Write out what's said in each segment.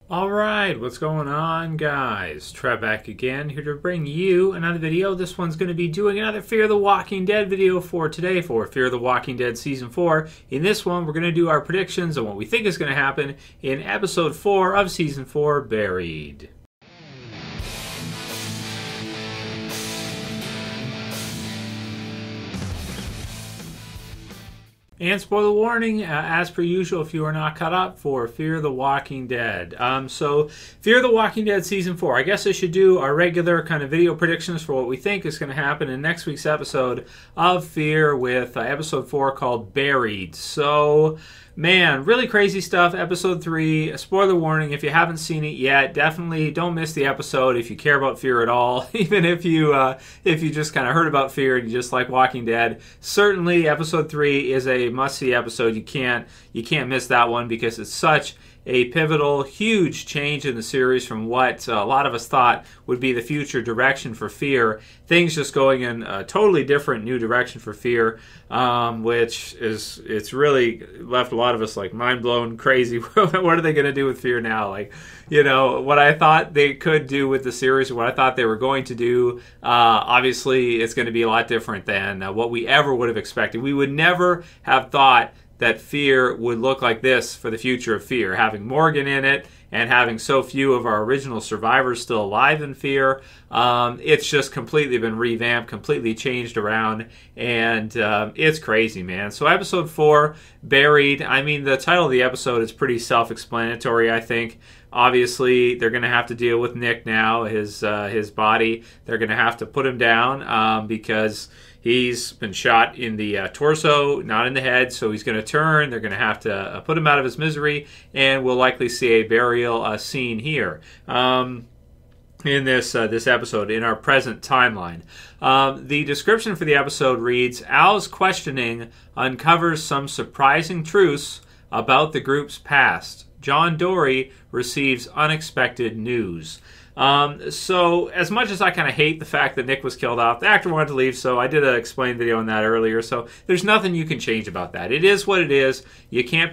Alright, what's going on, guys? Trev back again, here to bring you another video. This one's going to be doing another Fear the Walking Dead video for today for Fear the Walking Dead Season 4. In this one, we're going to do our predictions on what we think is going to happen in Episode 4 of Season 4, Buried. And spoiler warning, as per usual, if you are not caught up for Fear the Walking Dead. So, Fear the Walking Dead Season 4. I guess I should do our regular kind of video predictions for what we think is going to happen in next week's episode of Fear with Episode 4 called Buried. So, man, really crazy stuff. Episode 3, spoiler warning, if you haven't seen it yet, definitely don't miss the episode if you care about Fear at all. Even if you just kind of heard about Fear and you just like Walking Dead. Certainly, Episode 3 is a must-see episode. You can't miss that one because it's such a pivotal, huge change in the series from what a lot of us thought would be the future direction for Fear. Things just going in a totally different new direction for Fear, which is, it's really left a lot of us like mind blown, crazy. What are they going to do with Fear now? Like, you know, what I thought they could do with the series, or what I thought they were going to do, obviously it's going to be a lot different than what we ever would have expected. We would never have thought that Fear would look like this for the future of Fear, having Morgan in it and having so few of our original survivors still alive in Fear. It's just completely been revamped, completely changed around, and it's crazy, man. So Episode 4, Buried, I mean, the title of the episode is pretty self-explanatory, I think. Obviously, they're going to have to deal with Nick now, his body. They're going to have to put him down because he's been shot in the torso, not in the head, so he's going to turn. They're going to have to put him out of his misery, and we'll likely see a burial scene here in this episode, in our present timeline. The description for the episode reads, Al's questioning uncovers some surprising truths about the group's past. John Dorie receives unexpected news. So, as much as I kind of hate the fact that Nick was killed off, the actor wanted to leave, so I did an explain video on that earlier, so there's nothing you can change about that. It is what it is. You can't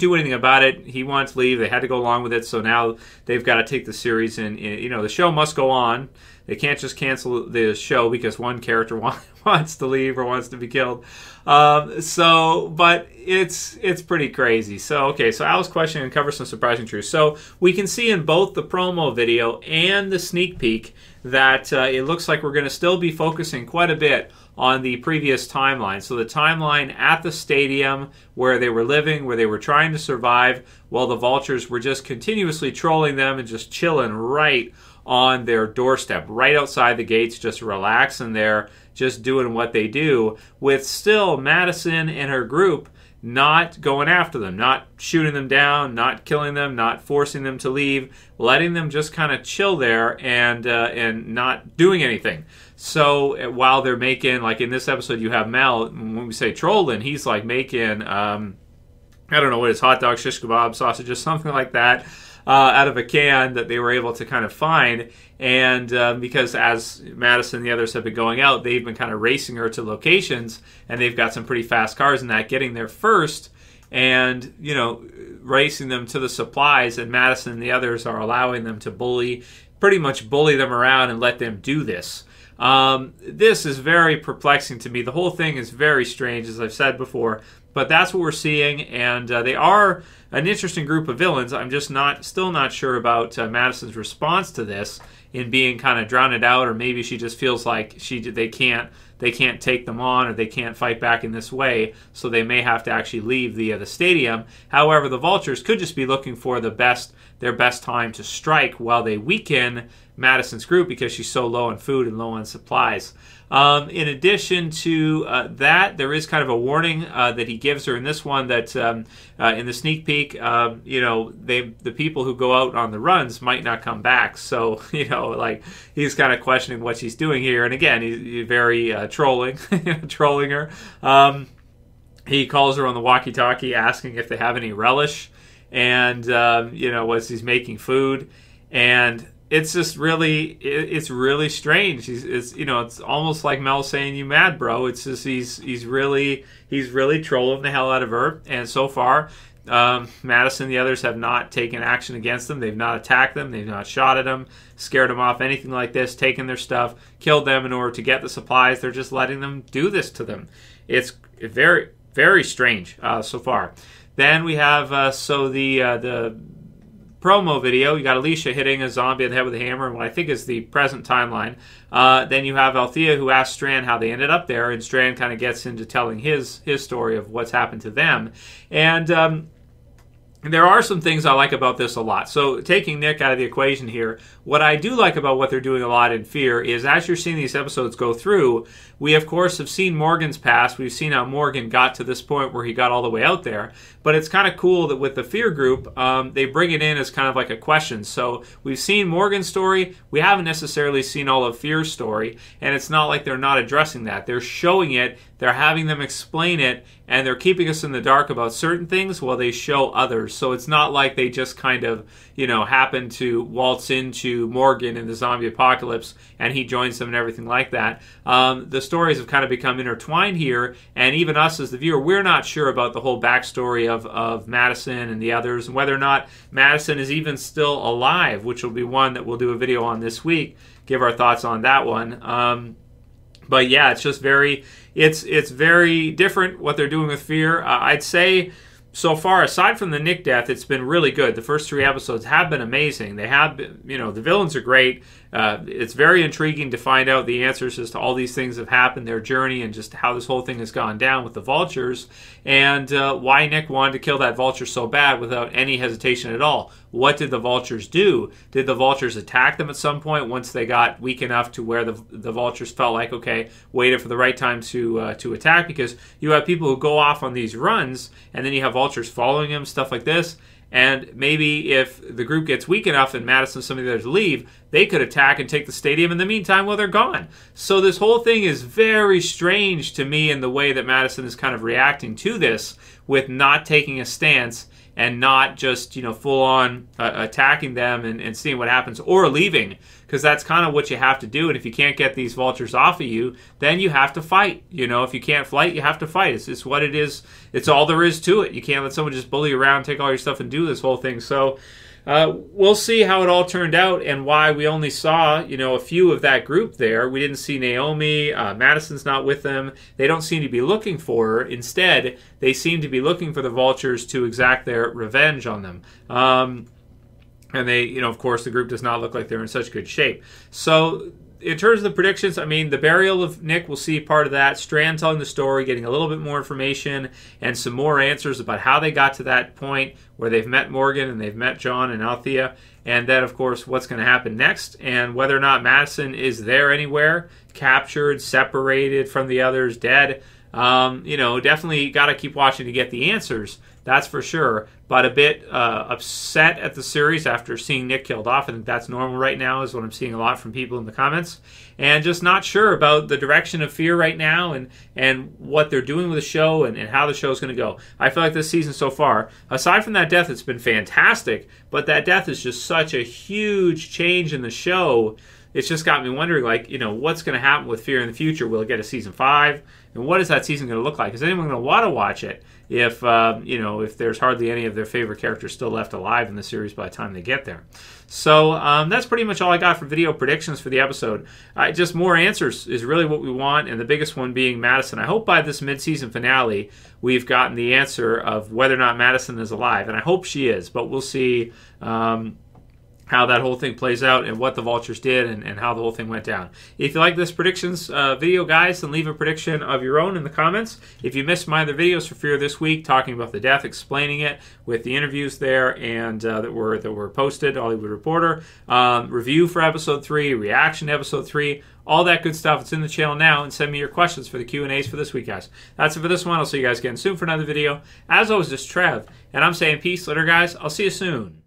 do anything about it. He wanted to leave. They had to go along with it, so now they've got to take the series, and you know, the show must go on. They can't just cancel the show because one character wants to leave or wants to be killed. But it's pretty crazy. So Al's question uncovers some surprising truths. So we can see in both the promo video and the sneak peek that it looks like we're going to still be focusing quite a bit on the previous timeline. So the timeline at the stadium where they were living, where they were trying to survive, while the vultures were just continuously trolling them and just chilling right on their doorstep, right outside the gates, just relaxing there, just doing what they do, with still Madison and her group not going after them, not shooting them down, not killing them, not forcing them to leave, letting them just kind of chill there and not doing anything. So while they're making, like in this episode, you have Mel, when we say trolling, he's like making, I don't know what it is, hot dog, shish kebab, sausages, something like that, out of a can that they were able to kind of find. And because as Madison and the others have been going out, they've been kind of racing her to locations, and they've got some pretty fast cars in that, getting there first and, you know, racing them to the supplies, and Madison and the others are allowing them to pretty much bully them around and let them do this. This is very perplexing to me. The whole thing is very strange, as I've said before, but that's what we're seeing, and they are an interesting group of villains. I'm just still not sure about Madison's response to this, in being kind of drowned out, or maybe she just feels like they can't take them on, or they can't fight back in this way, so they may have to actually leave the stadium. However, the vultures could just be looking for their best time to strike while they weaken Madison's group because she's so low on food and low on supplies. In addition to that, there is kind of a warning that he gives her in this one that in the sneak peek, you know, the people who go out on the runs might not come back. So, you know, like, he's kind of questioning what she's doing here. And again, he's very trolling her. He calls her on the walkie-talkie asking if they have any relish, and you know, as he's making food, and it's just it's really strange. It's you know, it's almost like Mel saying, "You mad, bro?" It's just he's really trolling the hell out of her. And so far, Madison and the others have not taken action against them. They've not attacked them. They've not shot at them, scared them off, anything like this, taken their stuff, killed them in order to get the supplies. They're just letting them do this to them. It's very, very strange so far. Then we have, the promo video, you got Alycia hitting a zombie on the head with a hammer in what I think is the present timeline. Then you have Althea, who asks Strand how they ended up there, and Strand kind of gets into telling his story of what's happened to them. And there are some things I like about this a lot. So taking Nick out of the equation here, what I do like about what they're doing a lot in Fear is as you're seeing these episodes go through, we of course have seen Morgan's past. We've seen how Morgan got to this point where he got all the way out there. But it's kind of cool that with the Fear group, they bring it in as kind of like a question. So we've seen Morgan's story. We haven't necessarily seen all of Fear's story. And it's not like they're not addressing that. They're showing it. They're having them explain it. And they're keeping us in the dark about certain things while they show others. So it's not like they just kind of, happen to waltz into Morgan in the zombie apocalypse and he joins them and everything like that. The stories have kind of become intertwined here, and even us as the viewer, we're not sure about the whole backstory of Madison and the others, and whether or not Madison is even still alive, which will be one that we'll do a video on this week, give our thoughts on that one. But yeah, it's just it's very different what they're doing with Fear. I'd say so far, aside from the Nick death, it's been really good. The first 3 episodes have been amazing. They have been, the villains are great. It's very intriguing to find out the answers as to all these things that have happened, their journey, and just how this whole thing has gone down with the vultures, and why Nick wanted to kill that vulture so bad without any hesitation at all. What did the vultures do? Did the vultures attack them at some point once they got weak enough to where the vultures felt like, okay, waited for the right time to attack? Because you have people who go off on these runs, and then you have vultures following them, stuff like this. And maybe if the group gets weak enough and Madison and some of the others leave, they could attack and take the stadium in the meantime while they're gone. So this whole thing is very strange to me in the way that Madison is kind of reacting to this with not taking a stance and not just, full on attacking them and seeing what happens or leaving, because that's kind of what you have to do. And if you can't get these vultures off of you, then you have to fight. If you can't fight, you have to fight. It's what it is. It's all there is to it. You can't let someone just bully you around, take all your stuff, and do this whole thing. So we'll see how it all turned out and why we only saw, a few of that group there. We didn't see Naomi. Madison's not with them. They don't seem to be looking for her. Instead, they seem to be looking for the vultures to exact their revenge on them. And they, of course, the group does not look like they're in such good shape. So in terms of the predictions, the burial of Nick, we'll see part of that. Strand telling the story, getting a little bit more information and some more answers about how they got to that point where they've met Morgan and they've met John and Althea. And then, of course, what's going to happen next and whether or not Madison is there anywhere, captured, separated from the others, dead. Definitely got to keep watching to get the answers. That's for sure. But a bit upset at the series after seeing Nick killed off. I think that's normal right now is what I'm seeing a lot from people in the comments. And just not sure about the direction of Fear right now and what they're doing with the show and how the show is going to go. I feel like this season so far, aside from that death, it's been fantastic. But that death is just such a huge change in the show. It's just got me wondering, what's going to happen with Fear in the future? Will it get a season 5? And what is that season going to look like? Is anyone going to want to watch it if there's hardly any of their favorite characters still left alive in the series by the time they get there? So that's pretty much all I got for video predictions for the episode. Just more answers is really what we want, and the biggest one being Madison. I hope by this mid-season finale we've gotten the answer of whether or not Madison is alive, and I hope she is, but we'll see how that whole thing plays out and what the vultures did and how the whole thing went down. If you like this predictions video, guys, then leave a prediction of your own in the comments. If you missed my other videos for Fear this week, talking about the death, explaining it with the interviews there and that were posted, Hollywood Reporter, review for episode 3, reaction to episode 3, all that good stuff. It's in the channel now, and send me your questions for the Q&As for this week, guys. That's it for this one. I'll see you guys again soon for another video. As always, this is Trev, and I'm saying peace. Later, guys. I'll see you soon.